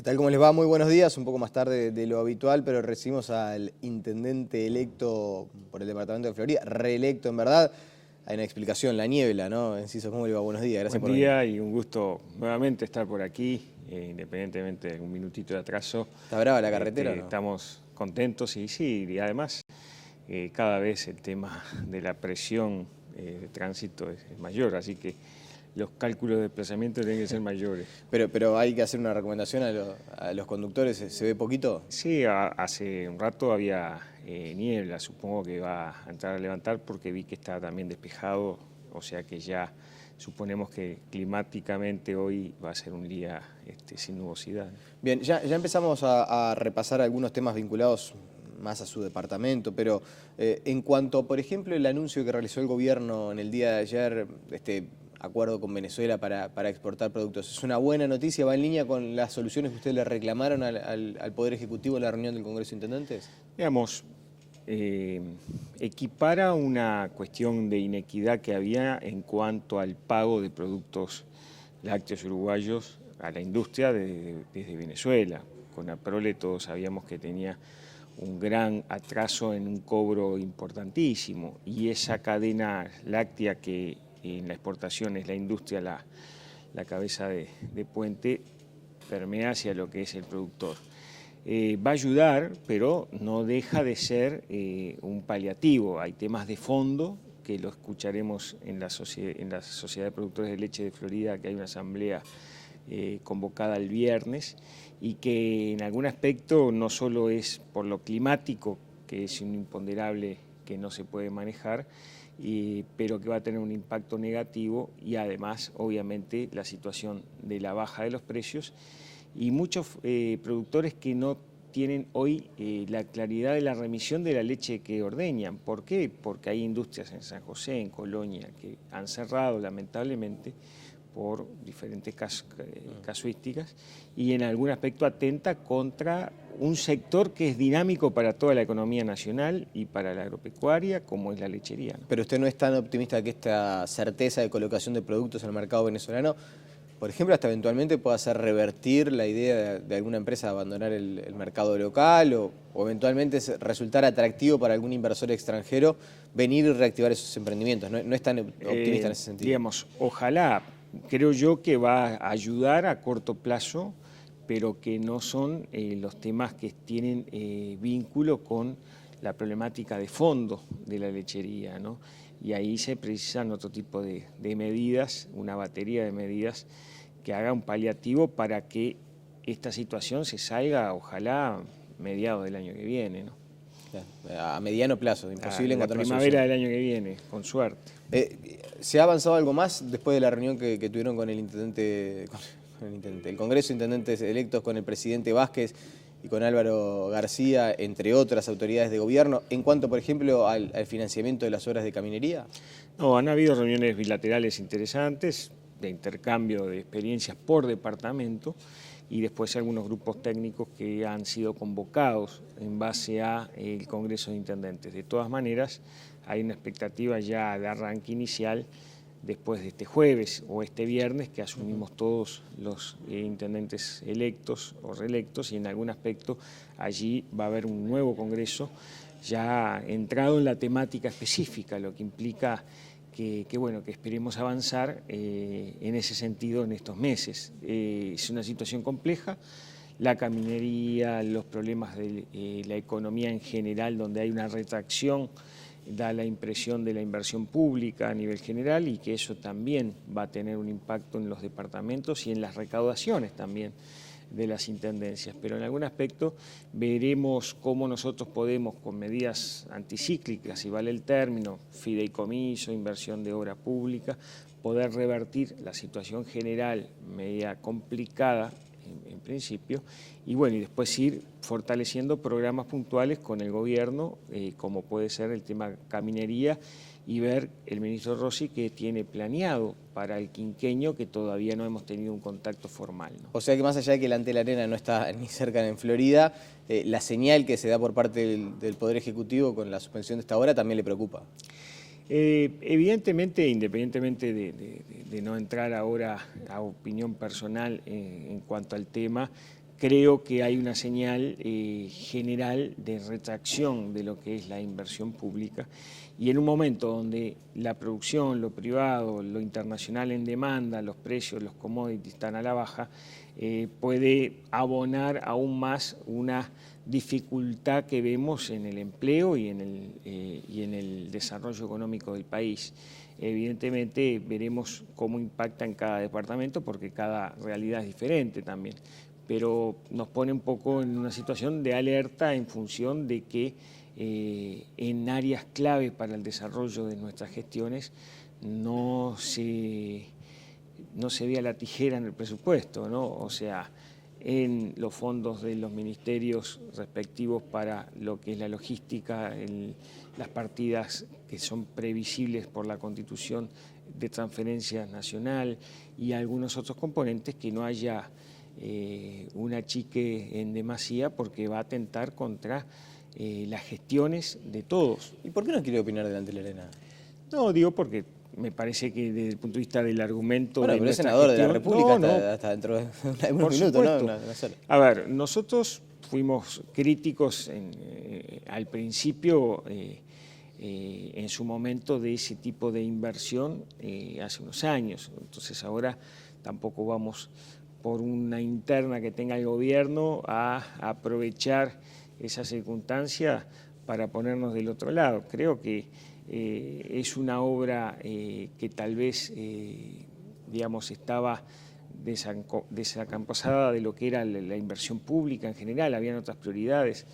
Tal como les va? Muy buenos días, un poco más tarde de lo habitual, pero recibimos al intendente electo por el departamento de Florida, reelecto en verdad. Hay una explicación, la niebla, ¿no? Enciso, ¿cómo le va? Buenos días, gracias por venir. Buen día y un gusto nuevamente estar por aquí, independientemente de un minutito de atraso. ¿Está brava la carretera o no? Estamos contentos y sí, y además cada vez el tema de la presión de tránsito es mayor, así que los cálculos de desplazamiento tienen que ser mayores. Pero hay que hacer una recomendación a los conductores, ¿se ve poquito? Sí, hace un rato había niebla, supongo que va a entrar a levantar porque vi que está también despejado, o sea que ya suponemos que climáticamente hoy va a ser un día sin nubosidad. Bien, ya empezamos a repasar algunos temas vinculados más a su departamento, pero en cuanto, por ejemplo, el anuncio que realizó el gobierno en el día de ayer, acuerdo con Venezuela para exportar productos, ¿es una buena noticia? ¿Va en línea con las soluciones que ustedes le reclamaron al Poder Ejecutivo en la reunión del Congreso de Intendentes? Digamos, equipara una cuestión de inequidad que había en cuanto al pago de productos lácteos uruguayos a la industria desde Venezuela. Con Aprole todos sabíamos que tenía un gran atraso en un cobro importantísimo y esa cadena láctea que en la exportación es la industria la cabeza de puente, permea hacia lo que es el productor. Va a ayudar, pero no deja de ser un paliativo. Hay temas de fondo que lo escucharemos en la Sociedad de Productores de Leche de Florida, que hay una asamblea convocada el viernes, y que en algún aspecto no solo es por lo climático, que es un imponderable que no se puede manejar, pero que va a tener un impacto negativo, y además, obviamente, la situación de la baja de los precios y muchos productores que no tienen hoy la claridad de la remisión de la leche que ordeñan. ¿Por qué? Porque hay industrias en San José, en Colonia, que han cerrado lamentablemente por diferentes casuísticas y en algún aspecto atenta contra un sector que es dinámico para toda la economía nacional y para la agropecuaria, como es la lechería, ¿no? Pero usted no es tan optimista que esta certeza de colocación de productos en el mercado venezolano, por ejemplo, hasta eventualmente pueda hacer revertir la idea de alguna empresa de abandonar el mercado local o eventualmente resultar atractivo para algún inversor extranjero venir y reactivar esos emprendimientos. No es tan optimista en ese sentido. Digamos, ojalá, creo yo que va a ayudar a corto plazo, pero que no son los temas que tienen vínculo con la problemática de fondo de la lechería, ¿no? Y ahí se precisan otro tipo de medidas, una batería de medidas que haga un paliativo para que esta situación se salga, ojalá, mediados del año que viene, ¿no? A mediano plazo, imposible encontrar una solución. La primavera del año que viene, con suerte. ¿Se ha avanzado algo más después de la reunión que tuvieron con el Congreso de Intendentes electos, con el presidente Vázquez y con Álvaro García, entre otras autoridades de gobierno, en cuanto, por ejemplo, al financiamiento de las obras de caminería? No, han habido reuniones bilaterales interesantes, de intercambio de experiencias por departamento, y después algunos grupos técnicos que han sido convocados en base a el Congreso de Intendentes. De todas maneras, hay una expectativa ya de arranque inicial después de este jueves o este viernes, que asumimos todos los intendentes electos o reelectos, y en algún aspecto allí va a haber un nuevo Congreso ya entrado en la temática específica, lo que implica que esperemos avanzar en ese sentido en estos meses. Es una situación compleja, la caminería, los problemas de la economía en general, donde hay una retracción, da la impresión de la inversión pública a nivel general y que eso también va a tener un impacto en los departamentos y en las recaudaciones también de las intendencias, pero en algún aspecto veremos cómo nosotros podemos, con medidas anticíclicas, si vale el término, fideicomiso, inversión de obra pública, poder revertir la situación general media complicada en principio, y bueno, y después ir fortaleciendo programas puntuales con el gobierno, como puede ser el tema caminería, y ver el ministro Rossi que tiene planeado para el quinquenio, que todavía no hemos tenido un contacto formal, ¿no? O sea que más allá de que el Ante la Arena no está ni cerca en Florida, la señal que se da por parte del Poder Ejecutivo con la suspensión de esta obra también le preocupa. Evidentemente, independientemente de no entrar ahora a opinión personal en cuanto al tema, creo que hay una señal general de retracción de lo que es la inversión pública, y en un momento donde la producción, lo privado, lo internacional en demanda, los precios, los commodities están a la baja, puede abonar aún más una dificultad que vemos en el empleo y en el desarrollo económico del país. Evidentemente veremos cómo impacta en cada departamento, porque cada realidad es diferente también, pero nos pone un poco en una situación de alerta en función de que en áreas clave para el desarrollo de nuestras gestiones no se vea la tijera en el presupuesto, ¿no? O sea, en los fondos de los ministerios respectivos para lo que es la logística, las partidas que son previsibles por la Constitución de transferencia nacional y algunos otros componentes, que no haya un achique en demasía, porque va a atentar contra las gestiones de todos. ¿Y por qué no quiere opinar delante de la arena? No, digo porque me parece que desde el punto de vista del argumento... Bueno, de pero es nuestra senador gestión, de la República no, hasta dentro de unos por minutos, supuesto. ¿no? A ver, nosotros fuimos críticos al principio, en su momento, de ese tipo de inversión hace unos años. Entonces ahora tampoco vamos por una interna que tenga el gobierno a aprovechar esa circunstancia para ponernos del otro lado. Creo que es una obra que tal vez, digamos, estaba desacamposada de lo que era la inversión pública en general, habían otras prioridades,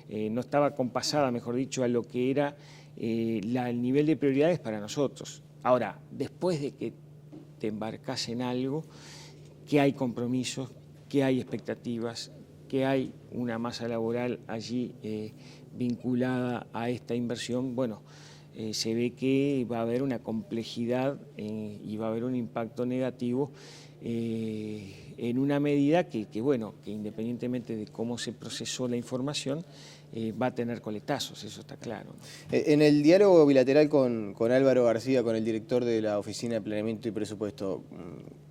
no estaba compasada, mejor dicho, a lo que era el nivel de prioridades para nosotros. Ahora, después de que te embarcas en algo, que hay compromisos, que hay expectativas, que hay una masa laboral allí vinculada a esta inversión, bueno, se ve que va a haber una complejidad y va a haber un impacto negativo en una medida que independientemente de cómo se procesó la información, va a tener coletazos, eso está claro, ¿no? En el diálogo bilateral con Álvaro García, con el director de la Oficina de Planeamiento y Presupuesto,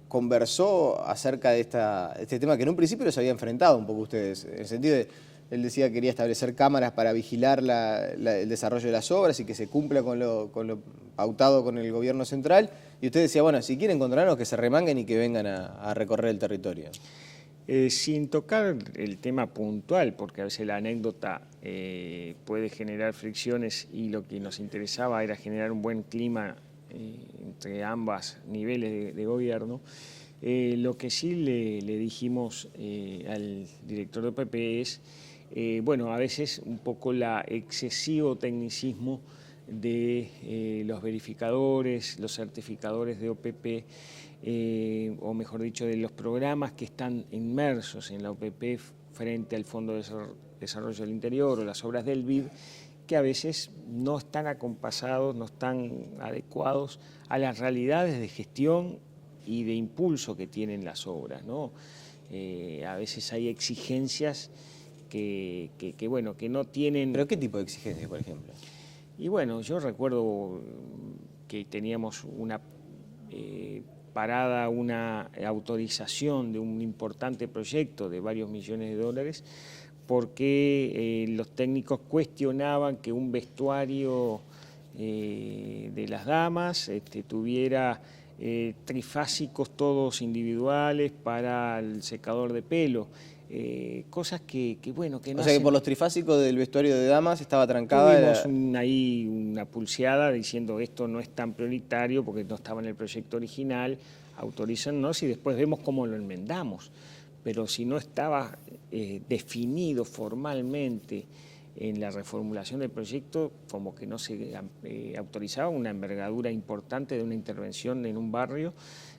¿conversó acerca de este tema que en un principio los había enfrentado un poco ustedes? En el sentido de, él decía que quería establecer cámaras para vigilar el desarrollo de las obras y que se cumpla con lo pautado con el gobierno central. Y usted decía, bueno, si quieren controlarnos, que se remanguen y que vengan a recorrer el territorio. Sin tocar el tema puntual, porque a veces la anécdota puede generar fricciones, y lo que nos interesaba era generar un buen clima entre ambos niveles de gobierno. Lo que sí le dijimos al director de OPP es, bueno, a veces un poco la excesivo tecnicismo de los verificadores, los certificadores de OPP, o mejor dicho, de los programas que están inmersos en la OPP frente al Fondo de Desarrollo del Interior o las obras del BID, que a veces no están acompasados, no están adecuados a las realidades de gestión y de impulso que tienen las obras, ¿no? A veces hay exigencias que no tienen... ¿Pero qué tipo de exigencias, por ejemplo? Y bueno, yo recuerdo que teníamos una parada, una autorización de un importante proyecto de varios millones de dólares, porque los técnicos cuestionaban que un vestuario de las damas tuviera trifásicos todos individuales para el secador de pelo. Cosas que no... O sea que por los trifásicos del vestuario de damas estaba trancada... Tuvimos ahí una pulseada diciendo esto no es tan prioritario porque no estaba en el proyecto original, autorícennos y después vemos cómo lo enmendamos. Pero si no estaba definido formalmente en la reformulación del proyecto, como que no se autorizaba una envergadura importante de una intervención en un barrio,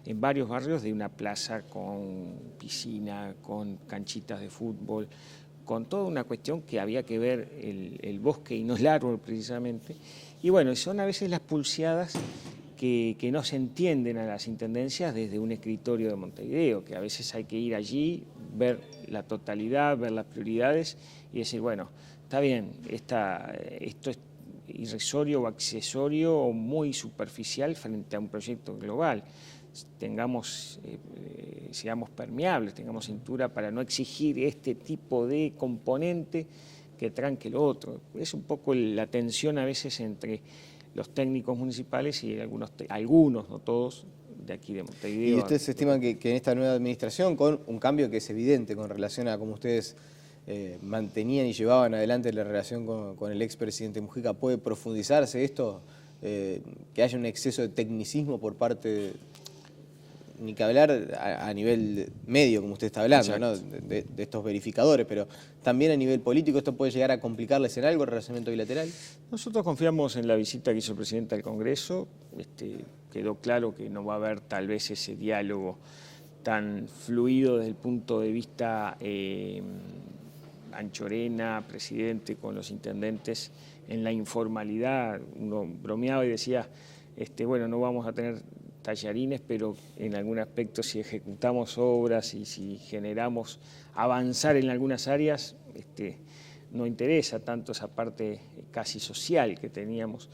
en varios barrios, de una plaza con piscina, con canchitas de fútbol, con toda una cuestión que había que ver el bosque y no el árbol precisamente. Y bueno, son a veces las pulseadas que no se entienden a las intendencias desde un escritorio de Montevideo, que a veces hay que ir allí, ver la totalidad, ver las prioridades y decir, bueno, está bien, esto irrisorio o accesorio o muy superficial frente a un proyecto global. Seamos permeables, tengamos cintura para no exigir este tipo de componente que tranque lo otro. Es un poco la tensión a veces entre los técnicos municipales y algunos, no todos, de aquí de Montevideo. ¿Y ustedes estiman que en esta nueva administración, con un cambio que es evidente con relación a cómo ustedes mantenían y llevaban adelante la relación con el expresidente Mujica, puede profundizarse esto? Que haya un exceso de tecnicismo por parte, ni que hablar a nivel medio, como usted está hablando, ¿no? de estos verificadores, pero también a nivel político, ¿esto puede llegar a complicarles en algo el relacionamiento bilateral? Nosotros confiamos en la visita que hizo el presidente al Congreso. Quedó claro que no va a haber tal vez ese diálogo tan fluido desde el punto de vista Anchorena, presidente, con los intendentes en la informalidad. Uno bromeaba y decía, bueno, no vamos a tener tallarines, pero en algún aspecto si ejecutamos obras y si generamos avanzar en algunas áreas, no interesa tanto esa parte casi social que teníamos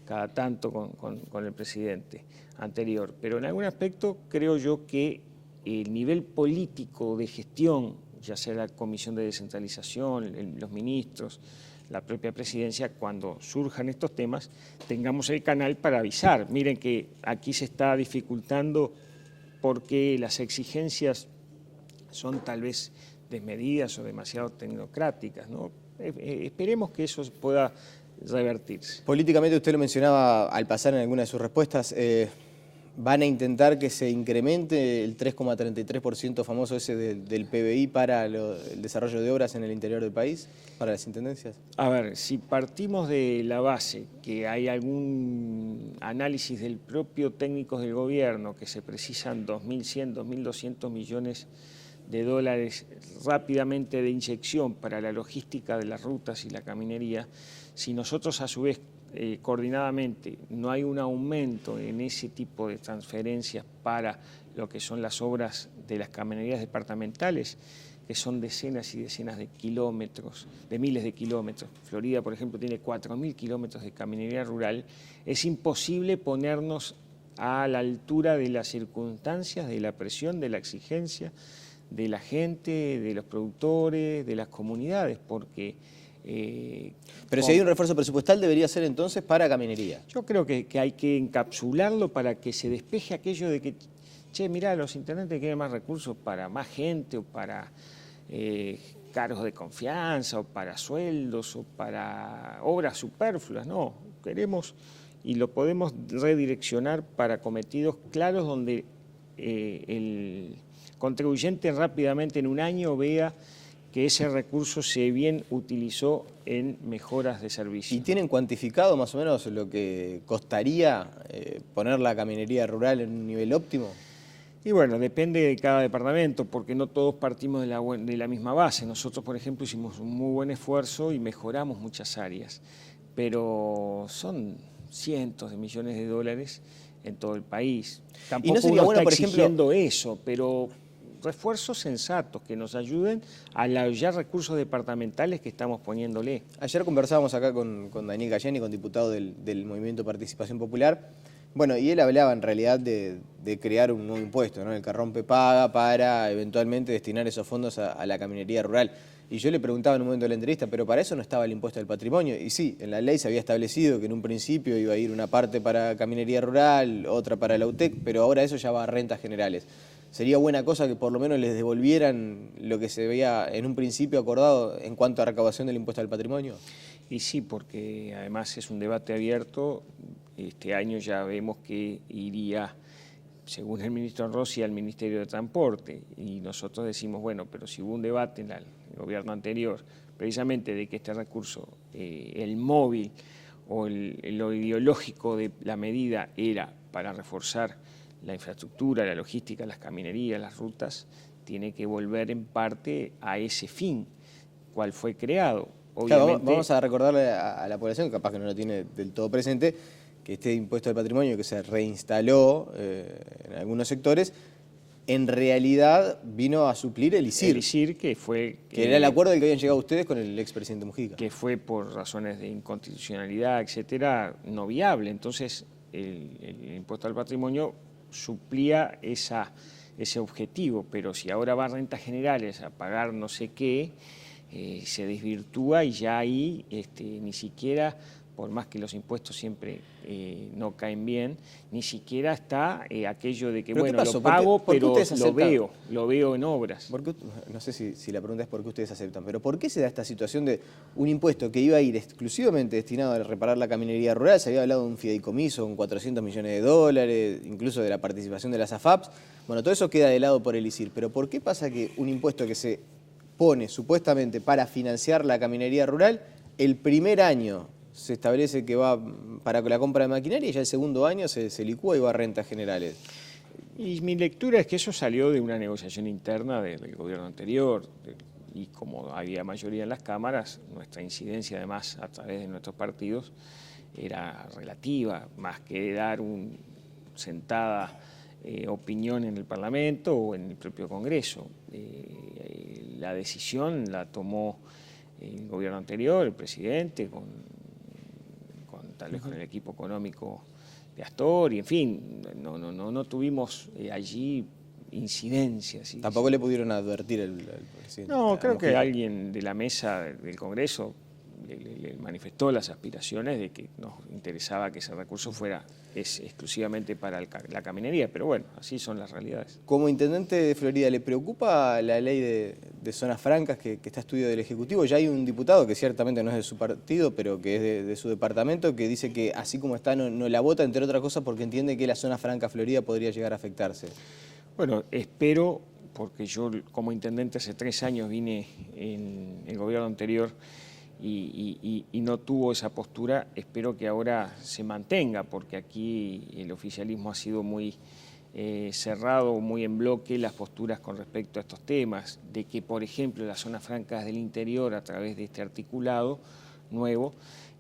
cada tanto con el presidente anterior. Pero en algún aspecto creo yo que el nivel político de gestión, ya sea la Comisión de Descentralización, los ministros, la propia presidencia, cuando surjan estos temas, tengamos el canal para avisar. Miren que aquí se está dificultando porque las exigencias son tal vez desmedidas o demasiado tecnocráticas, ¿no? Esperemos que eso pueda revertirse. Políticamente, usted lo mencionaba al pasar en alguna de sus respuestas, ¿van a intentar que se incremente el 3,33% famoso ese del PBI para el desarrollo de obras en el interior del país, para las intendencias? A ver, si partimos de la base que hay algún análisis del propio técnicos del gobierno que se precisan 2.100, 2.200 millones de dólares rápidamente de inyección para la logística de las rutas y la caminería, si nosotros a su vez coordinadamente no hay un aumento en ese tipo de transferencias para lo que son las obras de las caminerías departamentales, que son decenas y decenas de kilómetros, de miles de kilómetros. Florida, por ejemplo, tiene 4.000 kilómetros de caminería rural. Es imposible ponernos a la altura de las circunstancias, de la presión, de la exigencia de la gente, de los productores, de las comunidades, porque... Pero si hay un refuerzo presupuestal, debería ser entonces para caminería. Yo creo que hay que encapsularlo para que se despeje aquello de que, che, mirá, los intendentes quieren más recursos para más gente o para cargos de confianza o para sueldos o para obras superfluas. No, queremos y lo podemos redireccionar para cometidos claros donde el contribuyente rápidamente en un año vea que ese recurso se bien utilizó en mejoras de servicio. ¿Y tienen cuantificado más o menos lo que costaría poner la caminería rural en un nivel óptimo? Y bueno, depende de cada departamento, porque no todos partimos de la misma base. Nosotros, por ejemplo, hicimos un muy buen esfuerzo y mejoramos muchas áreas, pero son cientos de millones de dólares en todo el país. Tampoco ¿Y no sería bueno, está por ejemplo, exigiendo eso, pero refuerzos sensatos que nos ayuden a los ya recursos departamentales que estamos poniéndole. Ayer conversábamos acá con Daniel Galleni, con diputado del Movimiento Participación Popular. Bueno, y él hablaba en realidad de crear un nuevo impuesto, ¿no? El que rompe paga, para eventualmente destinar esos fondos a la caminería rural. Y yo le preguntaba en un momento de la entrevista, pero para eso no estaba el impuesto del patrimonio. Y sí, en la ley se había establecido que en un principio iba a ir una parte para caminería rural, otra para la UTEC, pero ahora eso ya va a rentas generales. Sería buena cosa que por lo menos les devolvieran lo que se veía en un principio acordado en cuanto a recaudación del impuesto al patrimonio. Y sí, porque además es un debate abierto. Este año ya vemos que iría, según el ministro Rossi, al Ministerio de Transporte. Y nosotros decimos, bueno, pero si hubo un debate en el gobierno anterior, precisamente de que este recurso, el móvil o lo ideológico de la medida era para reforzar la infraestructura, la logística, las caminerías, las rutas, tiene que volver en parte a ese fin, cual fue creado. Obviamente, claro, vamos a recordarle a la población, capaz que no lo tiene del todo presente, que este impuesto al patrimonio que se reinstaló en algunos sectores en realidad vino a suplir el ISIR. El ISIR, que fue... Que era el acuerdo del que habían llegado ustedes con el expresidente Mujica. Que fue por razones de inconstitucionalidad, etcétera, no viable. Entonces, el impuesto al patrimonio suplía ese objetivo, pero si ahora va a rentas generales a pagar no sé qué, se desvirtúa y ya ahí ni siquiera, por más que los impuestos siempre no caen bien, ni siquiera está aquello de que, bueno, lo pago, pero lo veo en obras. No sé si la pregunta es por qué ustedes aceptan, pero ¿por qué se da esta situación de un impuesto que iba a ir exclusivamente destinado a reparar la caminería rural? Se había hablado de un fideicomiso con 400 millones de dólares, incluso de la participación de las AFAPs. Bueno, todo eso queda de lado por el ISIR, pero ¿por qué pasa que un impuesto que se pone supuestamente para financiar la caminería rural, el primer año se establece que va para la compra de maquinaria y ya el segundo año se licúa y va a rentas generales? Y mi lectura es que eso salió de una negociación interna del gobierno anterior, y como había mayoría en las cámaras, nuestra incidencia además a través de nuestros partidos era relativa, más que dar una sentada opinión en el Parlamento o en el propio Congreso. La decisión la tomó el gobierno anterior, el presidente, tal vez con el equipo económico de Astor, y en fin, no tuvimos allí incidencias. ¿Tampoco le pudieron advertir al presidente? No, creo que alguien de la mesa del Congreso le manifestó las aspiraciones de que nos interesaba que ese recurso fuera exclusivamente para la caminería, pero bueno, así son las realidades. Como intendente de Florida, ¿le preocupa la ley de zonas francas que está a estudio del Ejecutivo? Ya hay un diputado que ciertamente no es de su partido, pero que es de su departamento, que dice que así como está no la vota, entre otras cosas, porque entiende que la zona franca Florida podría llegar a afectarse. Bueno, espero, porque yo como intendente hace 3 años vine en el gobierno anterior y no tuvo esa postura, espero que ahora se mantenga, porque aquí el oficialismo ha sido muy cerrado, muy en bloque las posturas con respecto a estos temas, de que, por ejemplo, las zonas francas del interior, a través de este articulado nuevo,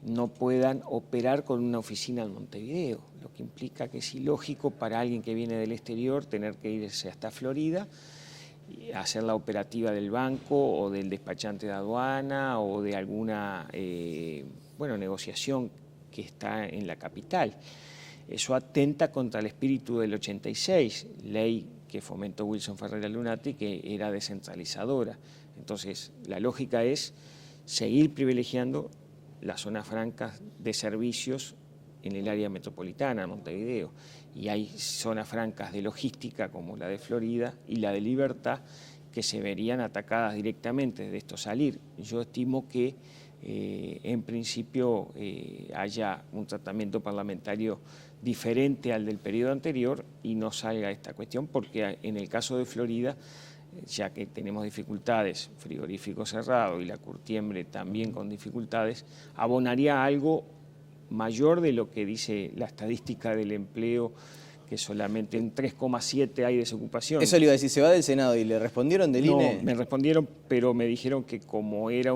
no puedan operar con una oficina en Montevideo, lo que implica que es ilógico para alguien que viene del exterior tener que irse hasta Florida, hacer la operativa del banco o del despachante de aduana o de alguna negociación que está en la capital. Eso atenta contra el espíritu del 86, ley que fomentó Wilson Ferreira Lunati, que era descentralizadora. Entonces, la lógica es seguir privilegiando las zonas francas de servicios en el área metropolitana, Montevideo, y hay zonas francas de logística como la de Florida y la de Libertad que se verían atacadas directamente de esto salir. Yo estimo que en principio haya un tratamiento parlamentario diferente al del periodo anterior y no salga esta cuestión, porque en el caso de Florida, ya que tenemos dificultades, frigorífico cerrado y la curtiembre también con dificultades, abonaría algo mayor de lo que dice la estadística del empleo, que solamente en 3,7 hay desocupación. Eso le iba a decir, se va del Senado y le respondieron del INE. No, me respondieron, pero me dijeron que como era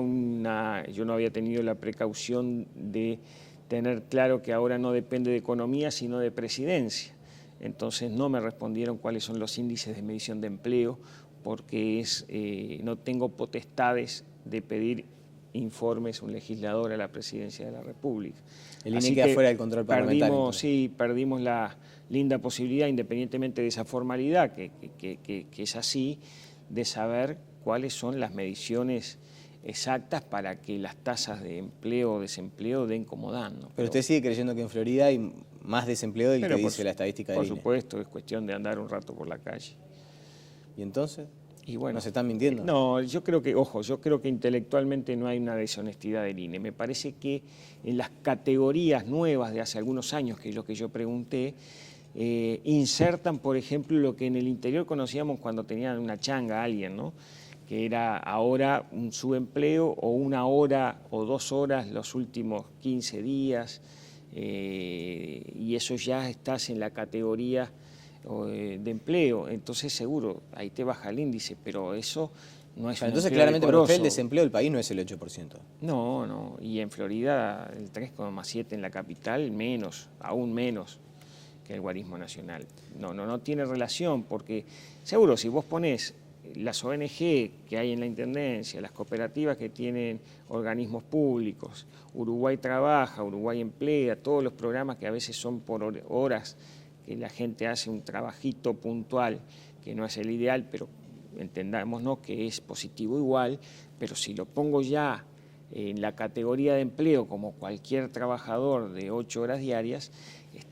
yo no había tenido la precaución de tener claro que ahora no depende de economía, sino de presidencia. Entonces no me respondieron cuáles son los índices de medición de empleo, porque no tengo potestades de pedir informes un legislador a la presidencia de la República. El INE queda fuera del control parlamentario. Perdimos la linda posibilidad, independientemente de esa formalidad, que es así, de saber cuáles son las mediciones exactas para que las tasas de empleo o desempleo den como dan, ¿no? Pero usted sigue creyendo que en Florida hay más desempleo del que dice la estadística del INE. Por supuesto, es cuestión de andar un rato por la calle. ¿Y entonces? Y bueno, ¿no se están mintiendo? No, yo creo que intelectualmente no hay una deshonestidad del INE. Me parece que en las categorías nuevas de hace algunos años, que es lo que yo pregunté, insertan, por ejemplo, lo que en el interior conocíamos cuando tenían una changa a alguien, ¿no? Que era ahora un subempleo o 1 hora o 2 horas los últimos 15 días, y eso ya estás en la categoría de empleo, entonces seguro, ahí te baja el índice, pero eso no es entonces claramente para usted el desempleo del país no es el 8%. No, y en Florida el 3,7% en la capital, aún menos que el guarismo nacional. No tiene relación, porque seguro si vos ponés las ONG que hay en la Intendencia, las cooperativas que tienen organismos públicos, Uruguay Trabaja, Uruguay Emplea, todos los programas que a veces son por horas, que la gente hace un trabajito puntual, que no es el ideal, pero entendámonos que es positivo igual, pero si lo pongo ya en la categoría de empleo como cualquier trabajador de 8 horas diarias,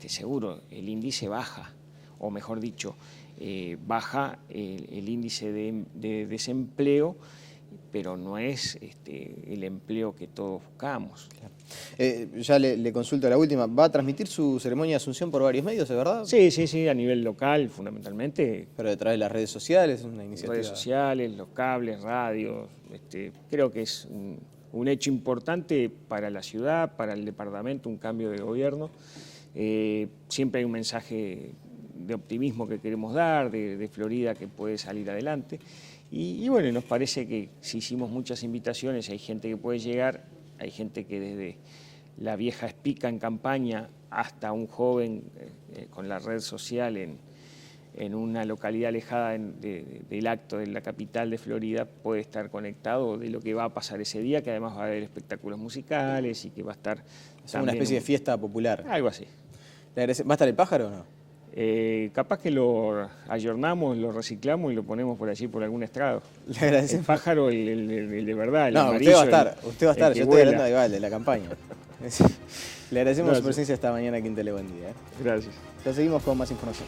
seguro el índice baja, o mejor dicho, baja el índice de desempleo, pero no es el empleo que todos buscamos. Claro. Ya le consulto la última. ¿Va a transmitir su ceremonia de Asunción por varios medios, es verdad? Sí, a nivel local, fundamentalmente. Pero detrás de las redes sociales, una iniciativa. Redes sociales, los cables, radios. Creo que es un hecho importante para la ciudad, para el departamento, un cambio de gobierno. Siempre hay un mensaje de optimismo que queremos dar, de Florida que puede salir adelante. Y bueno, nos parece que si hicimos muchas invitaciones, hay gente que puede llegar, hay gente que desde la vieja espica en campaña hasta un joven con la red social en una localidad alejada del acto de la capital de Florida puede estar conectado de lo que va a pasar ese día, que además va a haber espectáculos musicales y que va a estar... Es una especie de fiesta popular. Algo así. ¿Va a estar el pájaro o no? Capaz que lo ayornamos, lo reciclamos y lo ponemos por allí por algún estrado. Le agradecemos. El pájaro, el de verdad, el no, amarillo. Usted va a estar, yo estoy hablando de la campaña. Le agradecemos su presencia esta mañana aquí en Telebuen Día. Gracias. Ya seguimos con más información.